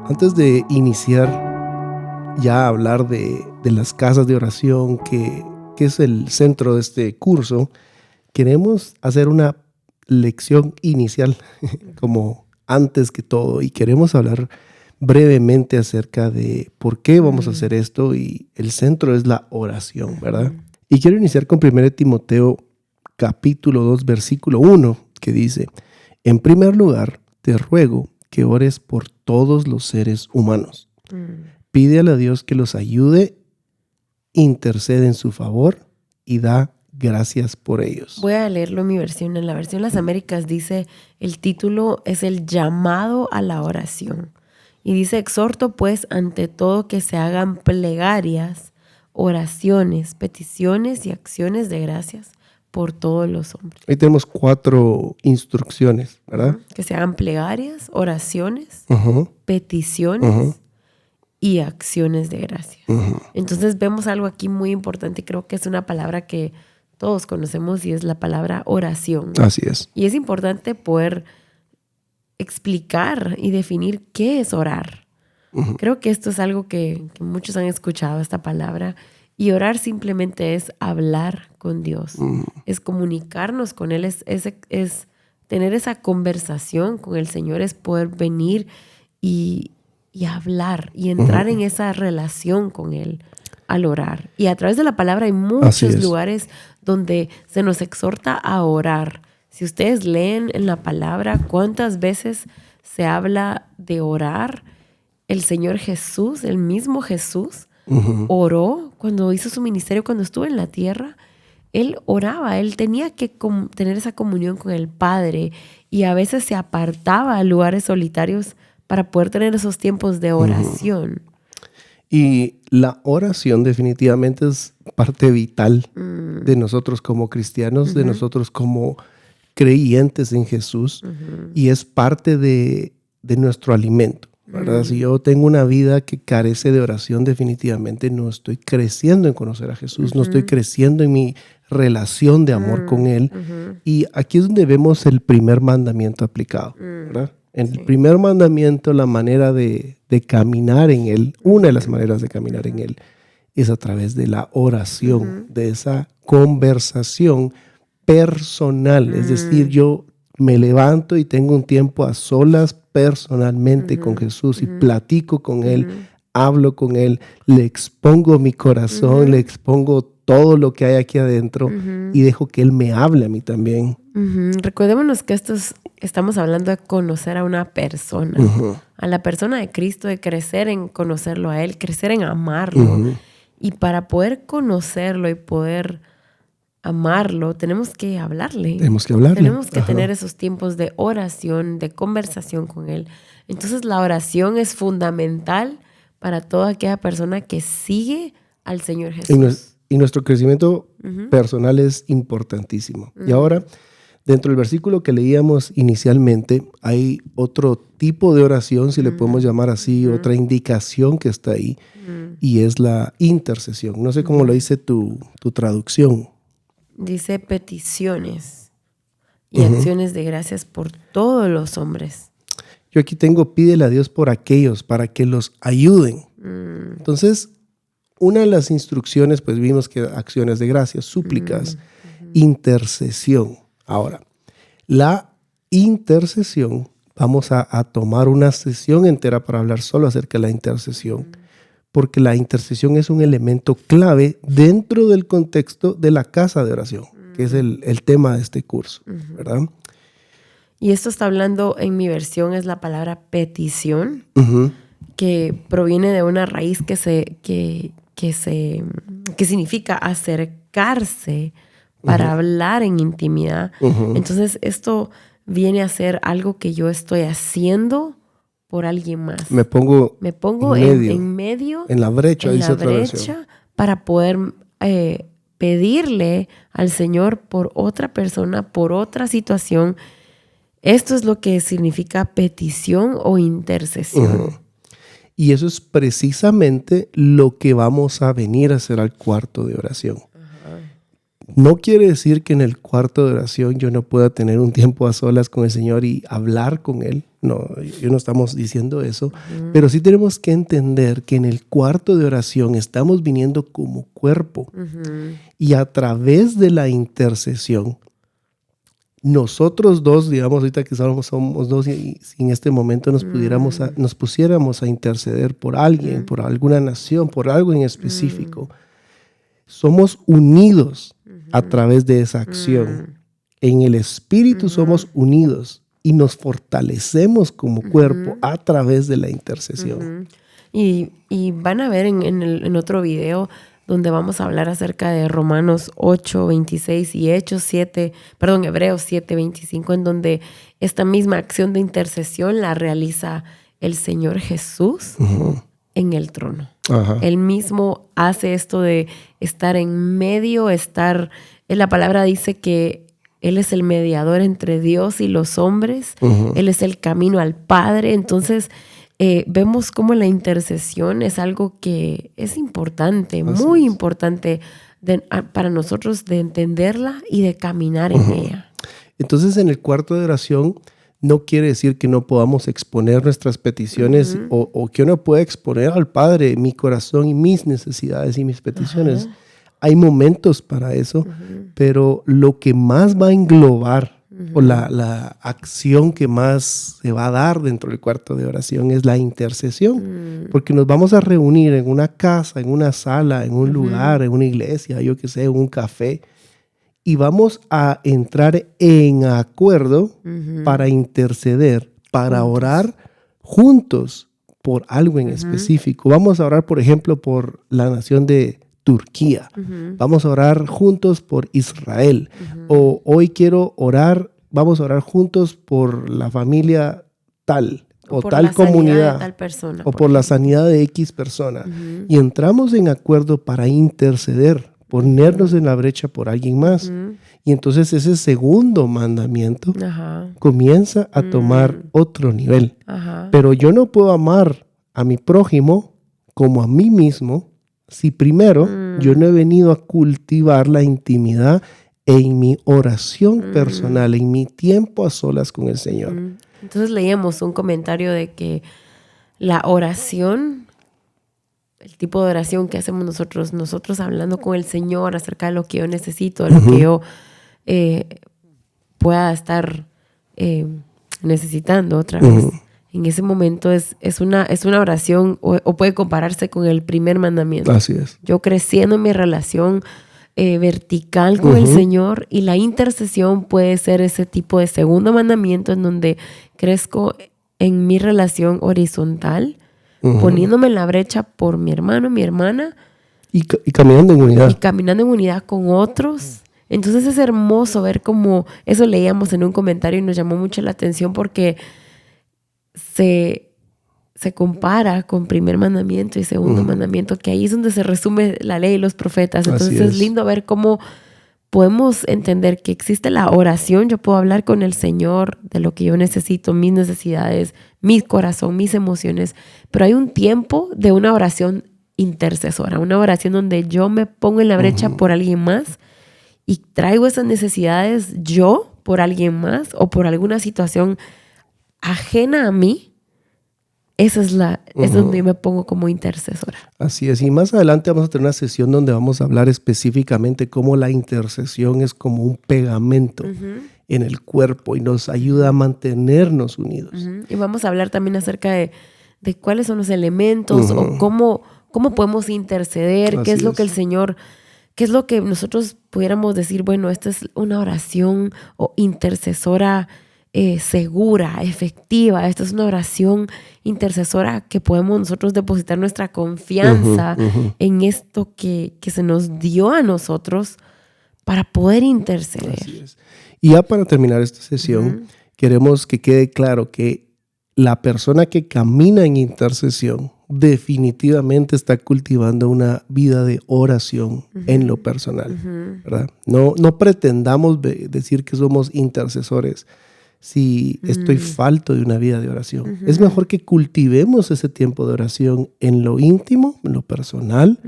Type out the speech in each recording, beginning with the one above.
Antes de iniciar ya a hablar de las casas de oración, que es el centro de este curso, queremos hacer una lección inicial, como antes que todo, y queremos hablar brevemente acerca de por qué vamos a hacer esto, y el centro es la oración, ¿verdad? Y quiero iniciar con 1 Timoteo capítulo 2, versículo 1, que dice: en primer lugar, te ruego que ores por todos los seres humanos. Pídele a Dios que los ayude, intercede en su favor y da gracias por ellos. Voy a leerlo en mi versión. En la versión Las Américas dice, el título es el llamado a la oración. Y dice: exhorto pues ante todo que se hagan plegarias, oraciones, peticiones y acciones de gracias por todos los hombres. Ahí tenemos 4 instrucciones, ¿verdad? Que se hagan plegarias, oraciones, peticiones y acciones de gracias. Entonces vemos algo aquí muy importante. Creo que es una palabra que todos conocemos y es la palabra oración. Así es. Y es importante poder explicar y definir qué es orar. Creo que esto es algo que muchos han escuchado, esta palabra. Y orar simplemente es hablar con Dios. Es comunicarnos con Él, es tener esa conversación con el Señor, es poder venir y hablar y entrar en esa relación con Él al orar. Y a través de la palabra hay muchos lugares donde se nos exhorta a orar. Si ustedes leen en la palabra cuántas veces se habla de orar, el Señor Jesús, el mismo Jesús, oró cuando hizo su ministerio, cuando estuvo en la tierra. Él oraba, él tenía que tener esa comunión con el Padre y a veces se apartaba a lugares solitarios para poder tener esos tiempos de oración. Y la oración definitivamente es parte vital de nosotros como cristianos, de nosotros como creyentes en Jesús, y es parte de nuestro alimento, ¿verdad? Si yo tengo una vida que carece de oración, definitivamente no estoy creciendo en conocer a Jesús, no estoy creciendo en mi relación de amor con Él. Y aquí es donde vemos el primer mandamiento aplicado, ¿verdad? En el primer mandamiento, la manera de caminar en Él, una de las maneras de caminar en Él, es a través de la oración, de esa conversación personal. Es decir, yo me levanto y tengo un tiempo a solas personalmente con Jesús y platico con Él, hablo con Él, le expongo mi corazón, le expongo todo lo que hay aquí adentro y dejo que Él me hable a mí también. Recordémonos que estamos hablando de conocer a una persona, a la persona de Cristo, de crecer en conocerlo a Él, crecer en amarlo. Y para poder conocerlo y poder amarlo, tenemos que hablarle. Tenemos que hablarle. Tenemos que tener esos tiempos de oración, de conversación con Él. Entonces la oración es fundamental para toda aquella persona que sigue al Señor Jesús. Y nuestro crecimiento personal es importantísimo. Y ahora, dentro del versículo que leíamos inicialmente, hay otro tipo de oración, si le podemos llamar así, otra indicación que está ahí, y es la intercesión. No sé cómo lo dice tu traducción. Dice peticiones y acciones de gracias por todos los hombres. Yo aquí tengo: pídele a Dios por aquellos, para que los ayuden. Entonces, una de las instrucciones, pues vimos que acciones de gracias, súplicas, intercesión. Ahora, la intercesión, vamos a tomar una sesión entera para hablar solo acerca de la intercesión, porque la intercesión es un elemento clave dentro del contexto de la casa de oración, que es el tema de este curso, ¿verdad? Y esto está hablando, en mi versión, es la palabra petición, que proviene de una raíz que significa acercarse para hablar en intimidad. Entonces, esto viene a ser algo que yo estoy haciendo por alguien más. Me pongo en medio, en la brecha, dice otra versión, para poder pedirle al Señor por otra persona, por otra situación. Esto es lo que significa petición o intercesión. Y eso es precisamente lo que vamos a venir a hacer al cuarto de oración. No quiere decir que en el cuarto de oración yo no pueda tener un tiempo a solas con el Señor y hablar con Él. No, yo no estamos diciendo eso. Pero sí tenemos que entender que en el cuarto de oración estamos viniendo como cuerpo. Y a través de la intercesión, nosotros dos, digamos, ahorita que somos dos y si en este momento nos pusiéramos a interceder por alguien, por alguna nación, por algo en específico, somos unidos a través de esa acción. En el Espíritu somos unidos y nos fortalecemos como cuerpo a través de la intercesión. Y van a ver en otro video donde vamos a hablar acerca de Romanos 8:26 y Hebreos 7:25, en donde esta misma acción de intercesión la realiza el Señor Jesús en el trono. Él mismo hace esto de estar en medio, la palabra dice que Él es el mediador entre Dios y los hombres. Él es el camino al Padre. Entonces, vemos cómo la intercesión es algo que es importante, muy importante para nosotros de entenderla y de caminar en ella. Entonces, en el cuarto de oración no quiere decir que no podamos exponer nuestras peticiones o que yo no pueda exponer al Padre mi corazón y mis necesidades y mis peticiones. Hay momentos para eso, pero lo que más va a englobar o la acción que más se va a dar dentro del cuarto de oración es la intercesión, porque nos vamos a reunir en una casa, en una sala, en un lugar, en una iglesia, yo qué sé, en un café, y vamos a entrar en acuerdo para interceder, para orar juntos por algo en específico. Vamos a orar, por ejemplo, por la nación de Turquía. Vamos a orar juntos por Israel. O hoy vamos a orar juntos por la familia tal o por tal comunidad de tal persona, o por la sanidad de X persona. Y entramos en acuerdo para interceder, ponernos en la brecha por alguien más. Y entonces ese segundo mandamiento comienza a tomar otro nivel. Pero yo no puedo amar a mi prójimo como a mí mismo si primero yo no he venido a cultivar la intimidad en mi oración personal, en mi tiempo a solas con el Señor. Entonces leíamos un comentario de que la oración, el tipo de oración que hacemos nosotros hablando con el Señor acerca de lo que yo necesito, de lo que yo pueda estar necesitando otra vez. En ese momento es una oración o puede compararse con el primer mandamiento. Así es. Yo creciendo en mi relación vertical con el Señor, y la intercesión puede ser ese tipo de segundo mandamiento en donde crezco en mi relación horizontal, poniéndome en la brecha por mi hermano, mi hermana. Y caminando en unidad. Y caminando en unidad con otros. Entonces es hermoso ver cómo, eso leíamos en un comentario y nos llamó mucho la atención porque se compara con primer mandamiento y segundo mandamiento, que ahí es donde se resume la ley y los profetas. Entonces es lindo ver cómo podemos entender que existe la oración. Yo puedo hablar con el Señor de lo que yo necesito, mis necesidades, mi corazón, mis emociones, pero hay un tiempo de una oración intercesora, una oración donde yo me pongo en la brecha por alguien más y traigo esas necesidades yo por alguien más o por alguna situación ajena a mí. Esa es donde yo me pongo como intercesora. Así es. Y más adelante vamos a tener una sesión donde vamos a hablar específicamente cómo la intercesión es como un pegamento en el cuerpo y nos ayuda a mantenernos unidos. Y vamos a hablar también acerca de cuáles son los elementos o cómo podemos interceder, qué es lo que el Señor, qué es lo que nosotros pudiéramos decir, bueno, esta es una oración o intercesora segura, efectiva. Esta es una oración intercesora que podemos nosotros depositar nuestra confianza en esto que se nos dio a nosotros para poder interceder. Así es. Y ya para terminar esta sesión, queremos que quede claro que la persona que camina en intercesión definitivamente está cultivando una vida de oración en lo personal, ¿verdad? No pretendamos decir que somos intercesores si estoy falto de una vida de oración. Es mejor que cultivemos ese tiempo de oración en lo íntimo, en lo personal,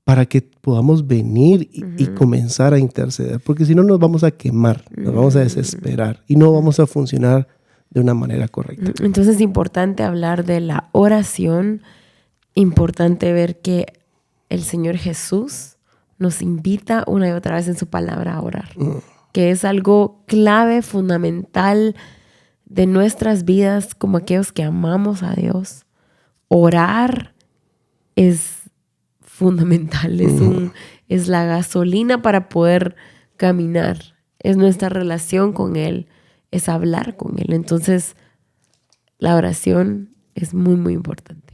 para que podamos venir y comenzar a interceder, porque si no nos vamos a quemar, nos vamos a desesperar y no vamos a funcionar de una manera correcta. Entonces es importante hablar de la oración, importante ver que el Señor Jesús nos invita una y otra vez en su palabra a orar, que es algo clave, fundamental de nuestras vidas como aquellos que amamos a Dios. Orar es fundamental, es la gasolina para poder caminar, es nuestra relación con Él, es hablar con Él. Entonces, la oración es muy, muy importante.